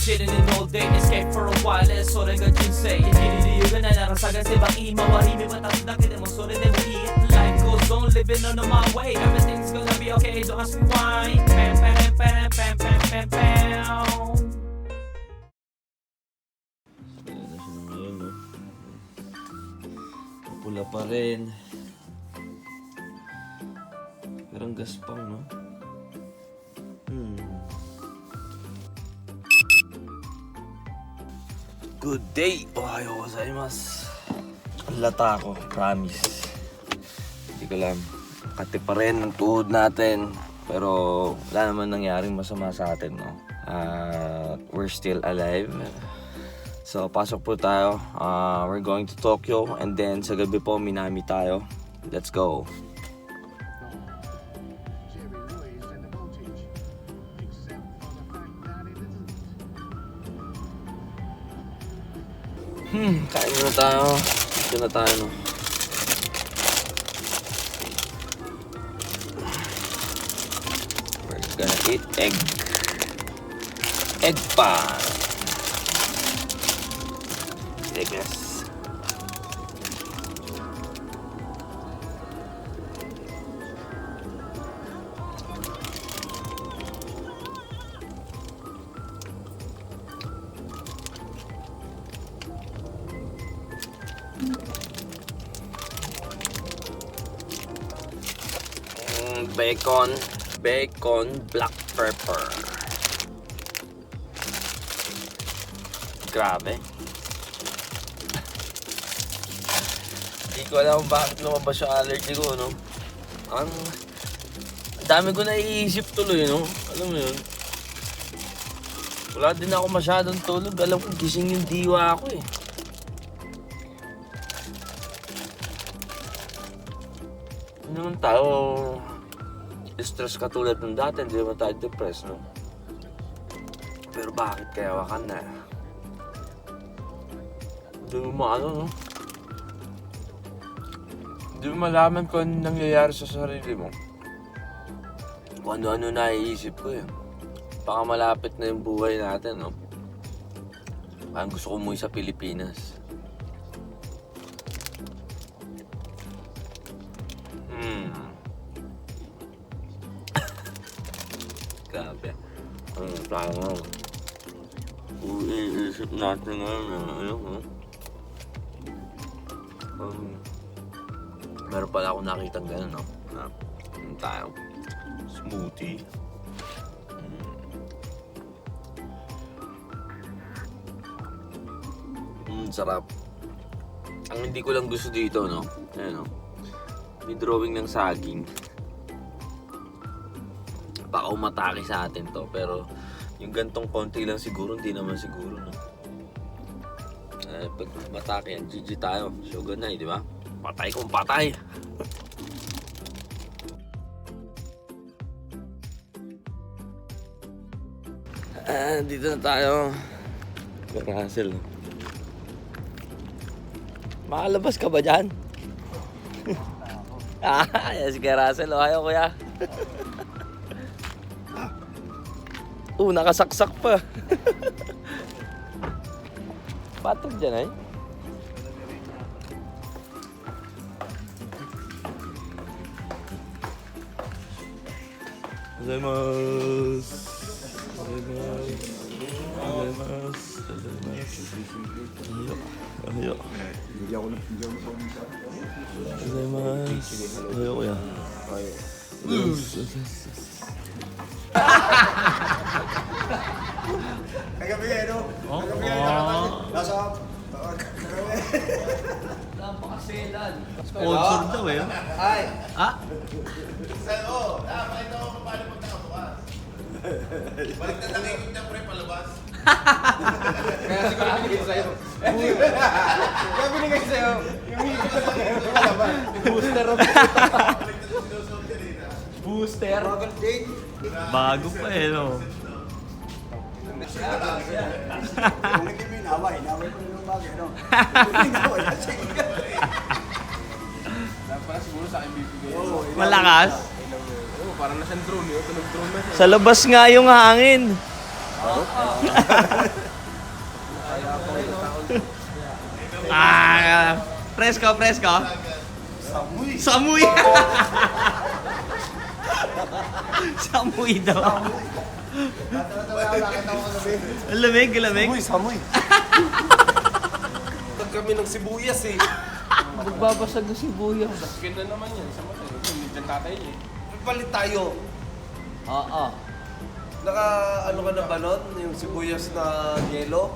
chilling in all day, escape for a while,それが人生生きる理由がないなら探せば今は日々渡すだけでもそれでもいい Life goes on, living on my way, everything's gonna be okay, don't ask me why. Pam pam pam pam pam pam pam. Ayun, no? Pula pa rin. Parang gaspang, no? Good day! Ohayo gozaimasu. Ang lata ako, promise. Hindi ko alam. Kati pa rin ang tuhod natin. Pero wala naman nangyaring masama sa atin, no? We're still alive. So, pasok po tayo. We're going to Tokyo. And then, sa gabi po, Minami tayo. Let's go. Kain muna tayo. Ito na tayo, no? We're gonna eat egg. Egg pan. Eggless. Bacon, black pepper. Grabe. Hindi ko alam bakit lumabas yung allergy ko, no? Ang dami ko naiisip tuloy, no? Alam mo yun? Wala din ako masyadong tulog. Alam ko, gising yung diwa ako, eh. Hindi naman tayo stress katulad ng dati, hindi naman tayo depressed, no? Pero bakit kaya wakan na? Hindi mo maano, no? Hindi mo malaman kung ano nangyayari sa sarili mo. Kung ano-ano naiisip ko, eh. Baka malapit na yung buhay natin, no? Parang gusto ko umuwi sa Pilipinas. Grabe. Parang iisip natin ngayon, meron pala akong nakitang gano'n, no? Tayo. Smoothie. Sarap. Ang hindi ko lang gusto dito, no? Ayan, no? May drawing ng saging. Baka umatake sa atin to, pero yung gantong konti lang siguro, hindi naman siguro, no? Pag matake yan, GG tayo. Shogun na, di ba? Patay kung patay! Dito na tayo. Russell. Makalabas ka ba dyan? Yes, kay Russell. Ayaw, kuya. Nakasaksak pa. Patog dyan, ay. Gozaimasu. Ayo. Hindi ako nagpapalita. Gozaimasu. Ayo, kuya. Kagabi, no? Kagabi, nasa... Napakaselan. Sponsor daw eh. Ay! Sa'yo, pakita ko kung paano magkakabukas. Balik na nangikot niya pre palabas. Kaya siguro binigay sa'yo. Kaya binigay sa'yo. Yung higit na sa'yo. Booster of Balik na sinusunod ka rin, ha? booster. Bagal date. Bago pa eh, no? Kung hindi mo inaway ko na yung bagay, no? Kung inaway, kasi pala siguro sa akin bibigay. Malakas? Oo, parang nasa drone, tunog drone na siya. Sa labas nga yung hangin. Presko, presko. Samuy. Samuy! Samuy daw. Ang lamig, ang lamig. Samoy. Kami ng sibuyas eh. Magbabasag ng sibuyas. Ganda naman yan. Sa mata. Yung tatay niya. Palit tayo. Oo. Naka ano ka na ba nun? Yung sibuyas na yelo?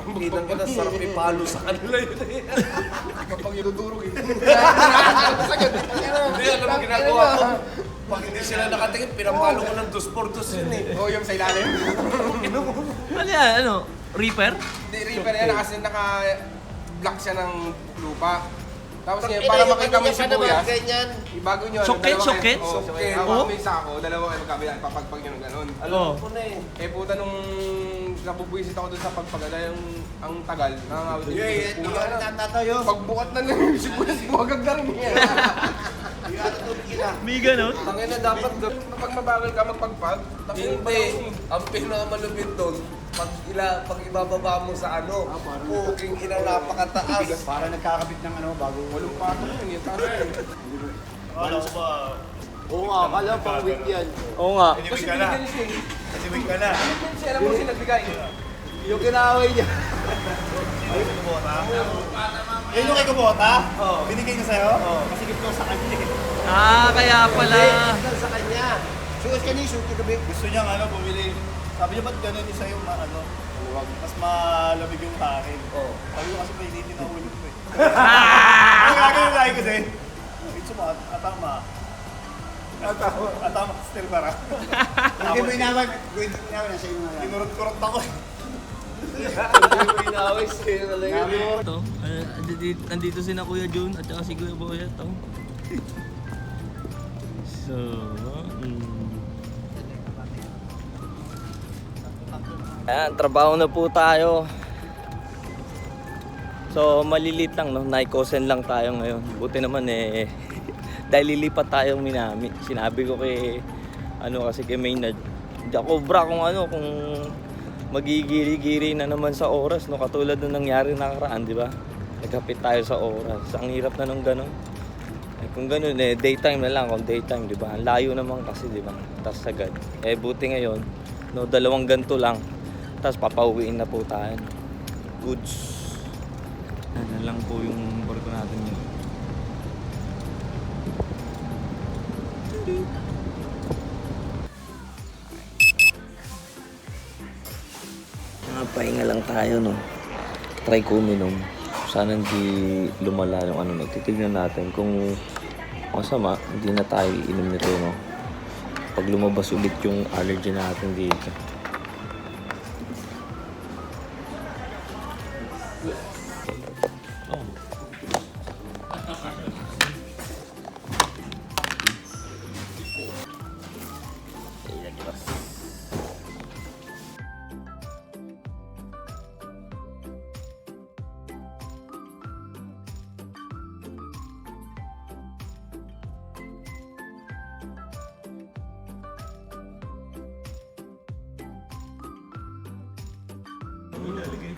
Kinang ka na sarap ipalo sa kanila yun eh. Kapag yung dudurog eh. Hindi, alam mo ginagawa ko. Pag hindi sila nakatingin, pinapalo ko ng 2x2 yun eh. Oo, yung sa ilalim. Ano yan? Ano? Reaper? Hindi, reaper yan kasi naka-block siya ng lupa. Tapos ngayon, para makita mo yung sibuyas, ibago nyo. Soket, soket? Oo, soket. Hawakan mo yung sako, dalawa kayo magkabilaan, papagpag nyo ng ganun. Alam ko na eh. Eh puta nung nabubuisit ako dun sa pagpagala, ang tagal, nakangawit din yung puta na. Natatayo. Pagbukat na lang yung sibuyas, buwagag na rin yan. May ganun? Tangin na dapat Kapag mabagal ka magpagpag, hindi. Ang pinakamalupit doon, pag ibababa mo sa ano, puking ina napakataas. Para nagkakabit ng ano, bago. walong pato mo yun, yung taas yun. Alam ko ba? Oo nga, akala pang week yan. Oo nga. Kasi ka na. Kasi week ka na. Kasi alam mo sila nagbigay. Yung kinaaway niya. Ayun yung kubota. Yun yung kay kubota? Oo. Binigay niya sa'yo? Oo. Kasi gito sa kanya. Kaya pala. Sa kanya. Suot ka niya, suot ka gabi. Gusto niya ano, bumili. Sabi niya ba't ganun isa yung ano, mas malamig yung kanin. Oo. Sabi ko kasi painitin na ulo ko eh. Ang gagawin tayo kasi, it's mo, atama. Atama, still para. Hindi mo inawag na sa inyo. Kinurot-kurot ako eh. Inaaway sa'yo talaga. Ito, nandito si na Kuya Jun at saka si Kuya Boyet. Oh. So, Ayan, trabaho na po tayo. So, malilit lang, no? Naikosen lang tayo ngayon. Buti naman eh, dahil lilipat tayo Minami. Sinabi ko kay, kasi kay Maynard, Jacobra kung kung magigiri-giri na naman sa oras, no? Katulad nung nangyari nakaraan, di ba? Nagkapit tayo sa oras. Ang hirap na nung gano'n. Eh, kung gano'n daytime na lang, kung daytime, di ba? Ang layo naman kasi, di ba? Tas agad. Eh, buti ngayon, no, 2 ganito lang. Tapos papauwiin na po tayo. Goods. Ano lang po yung barko natin yun. Pahinga lang tayo, no? Try ko uminom. Sana hindi lumala yung titignan natin kung masama, hindi na tayo iinom nito, no? Pag lumabas ulit yung allergy natin dito.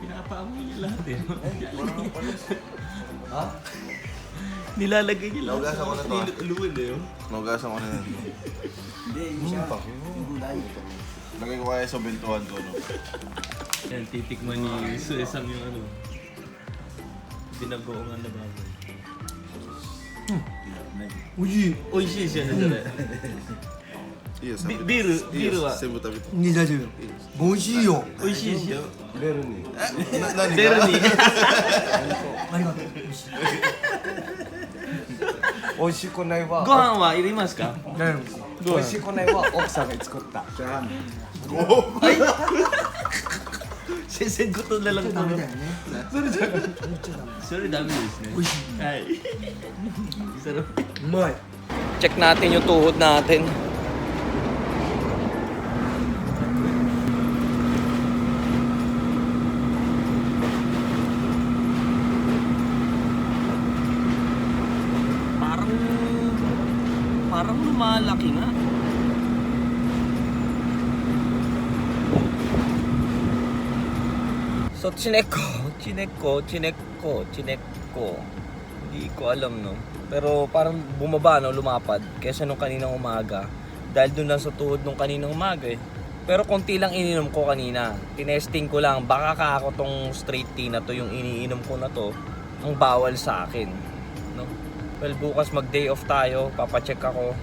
Pinapaamoy niya lahat eh. Ha? Nilalagay niya lahat. Naugasan ko na to, ah. Luwin eh. Naugasan ko na yan. Hindi, siya. Lagay ko kaya sa bintuhan ko, no? Yan, titikman ni Suesam yung binagoong baboy. Uy! Uy, siya na Yes, biru wa. Sebu tabi to. いい大丈夫。美味しいよ。美味しいしよ。ベルに。何ゼロに。ありがとう。美味しい。美味しくないわ。ご飯はいりますか？美味しくないわ。奥さんが作った。 Sesend ko to na lang to. ダメだよね。 Sorry, damiですね。 美味しい。 Ay. Sarap. うまい。 Check natin yung tuhod natin. Parang lumalaki nga. So, chinek ko. Hindi ko alam, no? Pero parang bumaba, no? Lumapad. Kesa nung kaninang umaga. Dahil dun lang sa tuhod nung kaninang umaga, eh. Pero konti lang ininom ko kanina. Tinesting ko lang. Baka ka ako tong straight tea na to, yung iniinom ko na to, ang bawal sa akin, no? Well, bukas mag-day off tayo. Papacheck ako.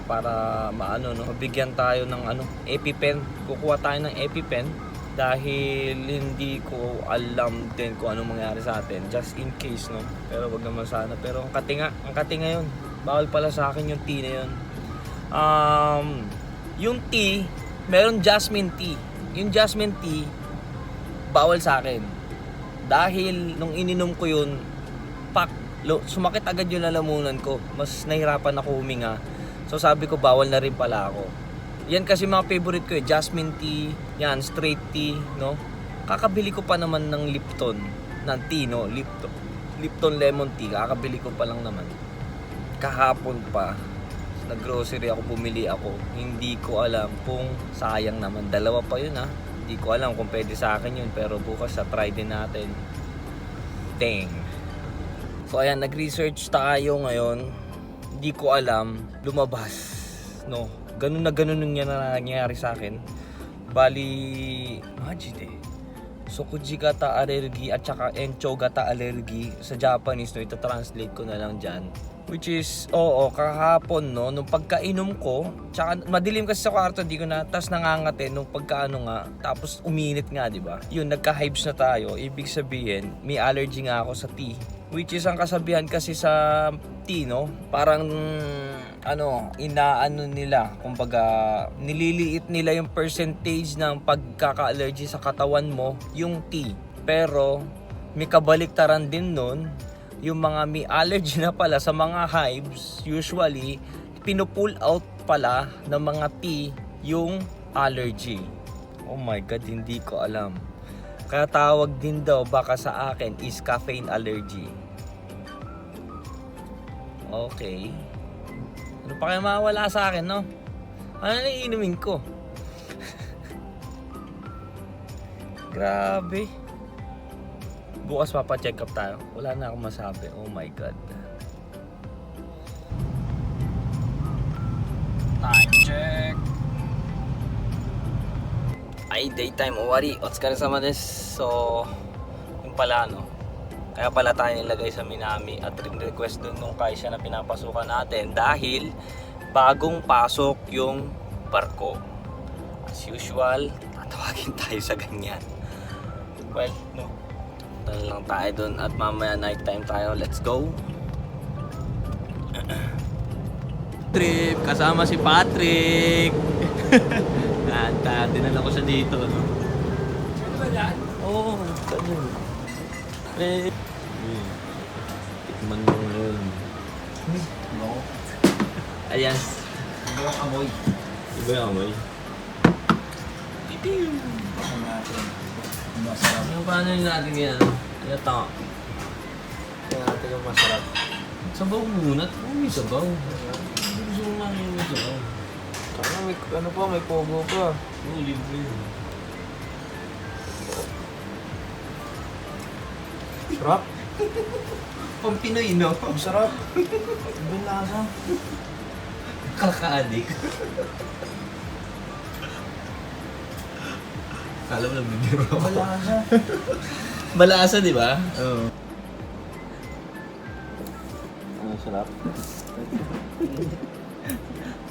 Para maano, no? Mabigyan tayo ng EpiPen. Kukuha tayo ng EpiPen. Dahil hindi ko alam din kung anong mangyari sa atin. Just in case, no? Pero wag naman sana. Pero ang katinga yun. Bawal pala sa akin yung tea na yun. Yung tea, meron jasmine tea. Yung jasmine tea, bawal sa akin. Dahil nung ininom ko yun, sumakit agad yung lalamunan ko. Mas nahirapan ako huminga. So sabi ko, bawal na rin pala ako. Yan kasi mga favorite ko eh. Jasmine tea, yan, straight tea, no? Kakabili ko pa naman ng Lipton, ng tea, no? Lipton lemon tea, kakabili ko pa lang naman. Kahapon pa, nag-grocery ako, bumili ako. Hindi ko alam kung sayang naman. Dalawa pa yun, ha? Hindi ko alam kung pwede sa akin yun, pero bukas try din natin. Dang. So ayan, nag-research tayo ngayon. Hindi ko alam, lumabas, no? Ganun yung nangyayari sa akin. Bali, majid eh. Sokuji gata allergy at saka encho gata allergy. Sa Japanese, no, ita-translate ko na lang dyan. Which is, kahapon, no, nung pagkainom ko, tsaka madilim kasi sa kwarto, di ko na, tas nangangate, nung pagkaano nga, tapos uminit nga, di ba? Yun, nagka-hypes na tayo. Ibig sabihin, may allergy nga ako sa tea. Which is, ang kasabihan kasi sa tea, no, parang, inaano nila, kumbaga, nililiit nila yung percentage ng pagkaka-allergy sa katawan mo, yung tea. Pero, may kabaliktaran din nun, yung mga may allergy na pala sa mga hives, usually, pinupull out pala ng mga tea yung allergy. Oh my God, hindi ko alam. Kaya tawag din daw baka sa akin is caffeine allergy. Okay. Ano pa kaya mawala sa akin, no? Ano na iinumin ko? Grabe. Bukas papacheck up tayo. Wala na akong masabi. Oh my God. Time check. Ay, daytime owari. Otsukaresama desu. So, yung pala, no? Kaya pala tayo nilagay sa Minami at request dun nung kaisya na pinapasukan natin dahil bagong pasok yung barko. As usual, tatawagin tayo sa ganyan. Well, no. Tala lang tayo dun at mamaya night time tayo. Let's go! Trip! Kasama si Patrick! At dinala ko siya dito, no? Ano ba yan? Oo, Trip! Tikman mo yun. No. Ayan. Iba yung amoy. Iba yung amoy. Titiw! Baka natin. Masarap. Paano yun natin yan? Ano ito? Kaya natin yung masarap. Sabaw muna. May sabaw. Gusto mo nga yung may sabaw. May pogo pa. Oo, libre yun. Sarap. Pang Pinoy, no? Ang sarap. Ibang lasa. Kaka-addict. Kala mo nagbibiro ako. Malasa. Malasa, di ba? Oo. Ang sarap.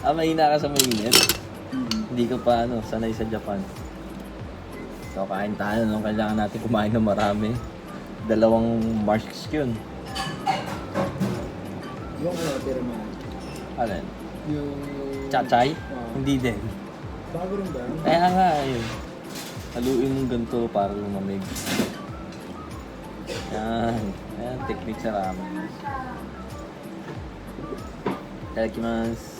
Mahina ka sa mainit. Hindi ka pa sanay sa Japan. So kain tayo, no? Kailangan natin kumain ng marami. 2 marks yun. Yung pero man. Alin? Yung... Chachay? Hindi din. Bago rin ba? Kaya nga, yun. Haluin mong ganito para lumamig. Yan. Yan, technique sa ramen. Itadakimasu.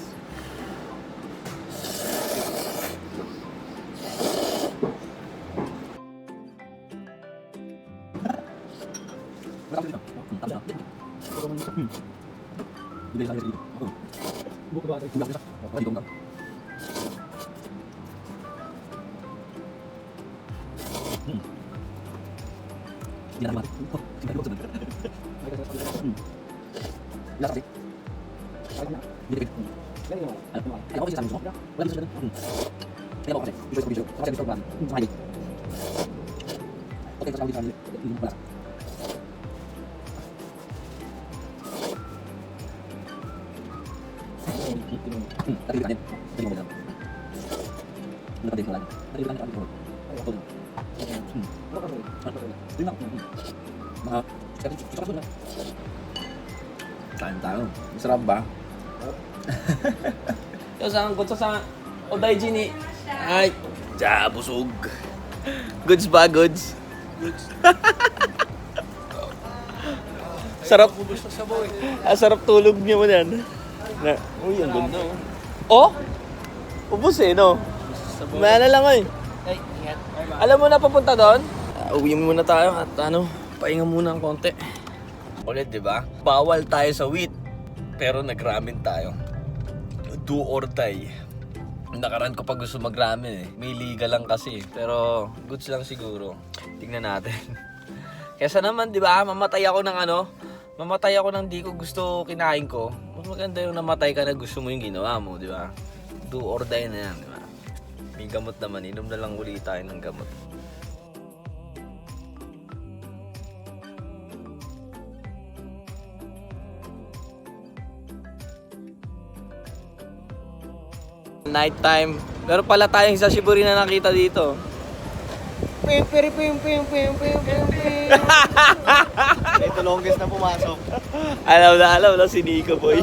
Kain tayo. Masarap ba? Yo, saan ko sa Odaiji ni. Ay, busog. Goods ba, goods? Sarap. Sarap tulog niyo mo yan. Uy, ang ganda. Oh? Ubus eh, no? Maya na lang eh. Alam mo na papunta doon? Uwi muna tayo at pahinga muna ng konti. Ulit, di ba? Bawal tayo sa wheat, pero nagramin tayo. Do or die. Nakaraan ko pa gusto magramin eh. May liga lang kasi. Pero goods lang siguro. Tingnan natin. Kesa naman, di ba? Mamatay ako ng di ko gusto kinain ko. Mas maganda yung namatay ka na gusto mo yung ginawa mo, di ba? Do or die na yan, di ba? May gamot naman. Inom na lang ulit tayo ng gamot. Night time. Pero pala tayong sa Shiburi na nakita dito. Ito longest na pumasok. Alam na si Nico boy.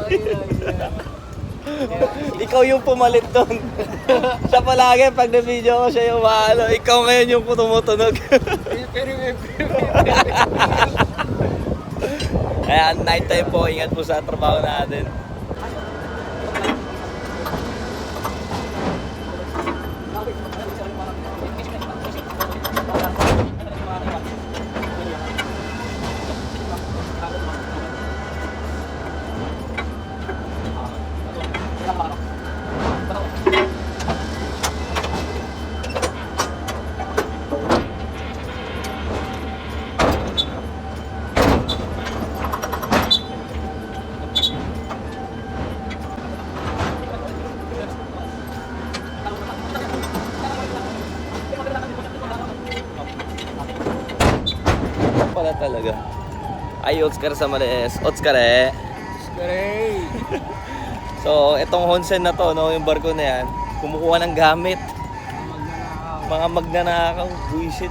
Ikaw yung pumalit doon. Siya palagi pag na-video ko siya yung ikaw ngayon yung tumutunog. Kaya night time po, ingat po sa trabaho natin. Pala talaga. Ay, Otskar sa Males. Otskare. So, itong Honsen na to, no, yung barko na yan, kumukuha ng gamit. Mga magnanakaw. Buisit.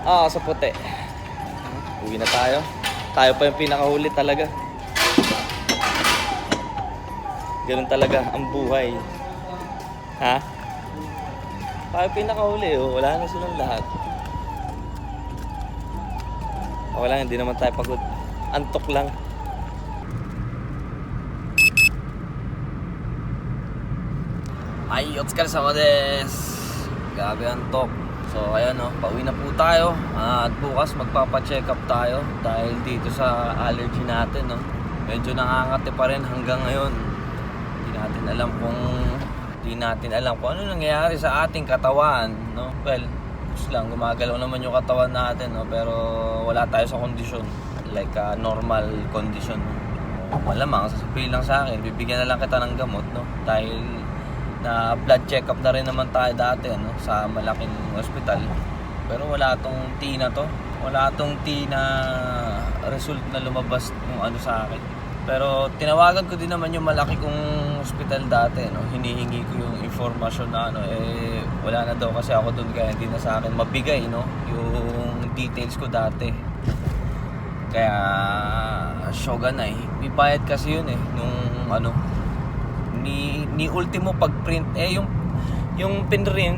Sa puti. Uwi na tayo. Tayo pa yung pinakahuli talaga. Ganun talaga ang buhay. Ha? Tayo pinakahuli, wala na silang lahat. Wala, hindi naman tayo pagod. Antok lang. Ay, Otskar sama des. Grabe antok. So, ayan pauwi na po tayo. At bukas magpapacheck up tayo dahil dito sa allergy natin, medyo nakangati pa rin hanggang ngayon. Hindi natin alam kung ano nangyayari sa ating katawan, Well, lang gumagalaw naman yung katawan natin, pero wala tayo sa kondisyon like normal condition. Malamang sasabihin lang sa akin, bibigyan na lang kita ng gamot, dahil na blood check up na rin naman tayo dati sa malaking ospital, pero wala tong T na to, wala tong T na result na lumabas kung ano sa akin. Pero tinawagan ko din naman yung malaki kong hospital dati, hinihingi ko yung informasyon na wala na daw kasi ako doon, kaya hindi na sa akin mabigay yung details ko dati. Kaya shogun na may bayad kasi yun nung ni ultimo pag-print yung pinrint,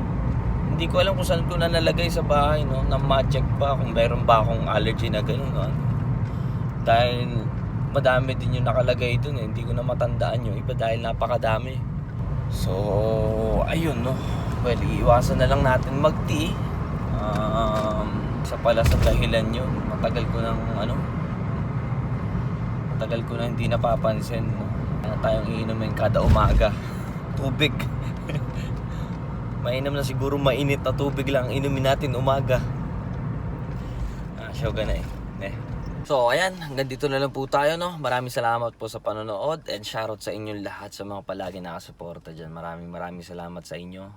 hindi ko alam kung saan ko na nalagay sa bahay, na ma-check pa kung meron ba akong allergy na gano'n, dahil madami din yung nakalagay dun hindi ko na matandaan yung iba dahil napakadami. So, ayun well, iiwasan na lang natin mag-tea. Isa pala sa dahilan yun, matagal ko na hindi napapansin, na tayong iinumin kada umaga tubig. Mainam na siguro mainit na tubig lang inumin natin umaga. Shogun na eh. So ayan, hanggang dito na lang po tayo no. Maraming salamat po sa panonood and shoutout sa inyong lahat sa mga palagi nakasuporta dyan. Maraming salamat sa inyo.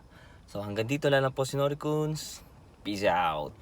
So hanggang dito na lang po si Nori Coons. Peace out.